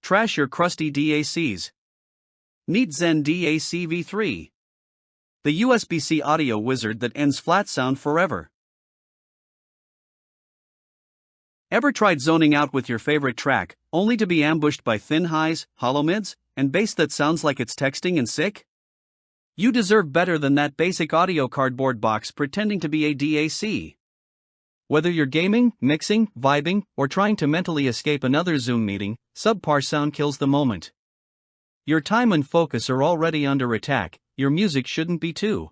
Trash your crusty DACs. Need ZEN DAC v3. The USB-C audio wizard that ends flat sound forever. Ever tried zoning out with your favorite track, only to be ambushed by thin highs, hollow mids, and bass that sounds like it's texting and sick? You deserve better than that basic audio cardboard box pretending to be a DAC. Whether you're gaming, mixing, vibing, or trying to mentally escape another Zoom meeting, subpar sound kills the moment. Your time and focus are already under attack, your music shouldn't be too.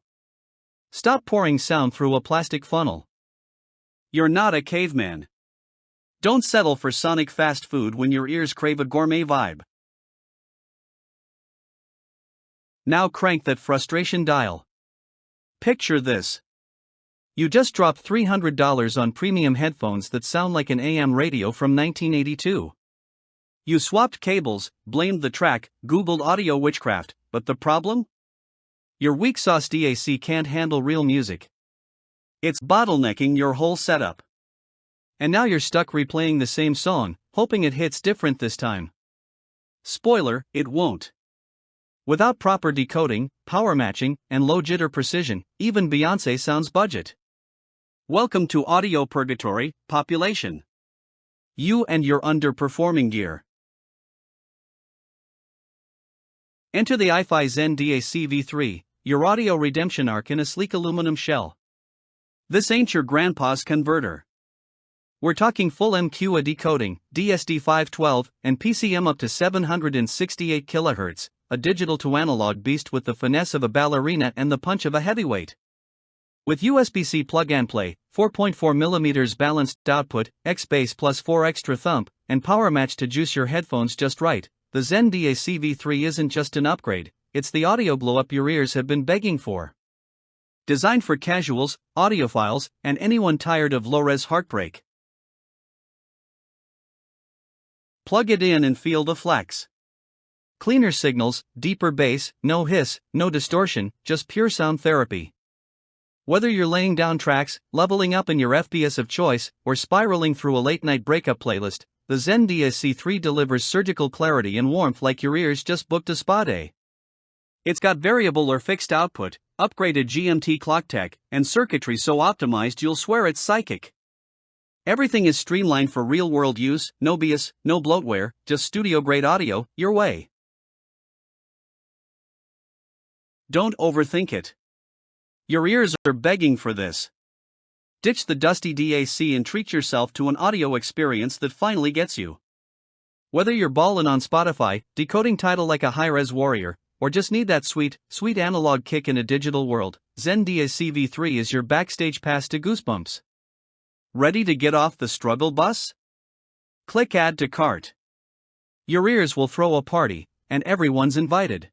Stop pouring sound through a plastic funnel. You're not a caveman. Don't settle for sonic fast food when your ears crave a gourmet vibe. Now crank that frustration dial. Picture this. You just dropped $300 on premium headphones that sound like an AM radio from 1982. You swapped cables, blamed the track, Googled audio witchcraft, but the problem? Your weak sauce DAC can't handle real music. It's bottlenecking your whole setup. And now you're stuck replaying the same song, hoping it hits different this time. Spoiler, it won't. Without proper decoding, power matching, and low-jitter precision, even Beyoncé sounds budget. Welcome to Audio Purgatory, population. You and your underperforming gear. Enter the iFi ZEN DAC v3, your audio redemption arc in a sleek aluminum shell. This ain't your grandpa's converter. We're talking full MQA decoding, DSD512, and PCM up to 768 kHz, a digital to analog beast with the finesse of a ballerina and the punch of a heavyweight. With USB-C plug-and-play, 4.4mm balanced output, X-Bass plus 4 extra thump, and power match to juice your headphones just right, the ZEN DAC v3 isn't just an upgrade, it's the audio glow-up your ears have been begging for. Designed for casuals, audiophiles, and anyone tired of low-res heartbreak. Plug it in and feel the flex. Cleaner signals, deeper bass, no hiss, no distortion, just pure sound therapy. Whether you're laying down tracks, leveling up in your FPS of choice, or spiraling through a late-night breakup playlist, the ZEN DAC 3 delivers surgical clarity and warmth like your ears just booked a spa day. It's got variable or fixed output, upgraded GMT clock tech, and circuitry so optimized you'll swear it's psychic. Everything is streamlined for real-world use, no BS, no bloatware, just studio-grade audio, your way. Don't overthink it. Your ears are begging for this. Ditch the dusty DAC and treat yourself to an audio experience that finally gets you. Whether you're ballin' on Spotify, decoding title like a high-res warrior, or just need that sweet analog kick in a digital world, ZEN DAC v3 is your backstage pass to goosebumps. Ready to get off the struggle bus? Click Add to Cart. Your ears will throw a party, and everyone's invited.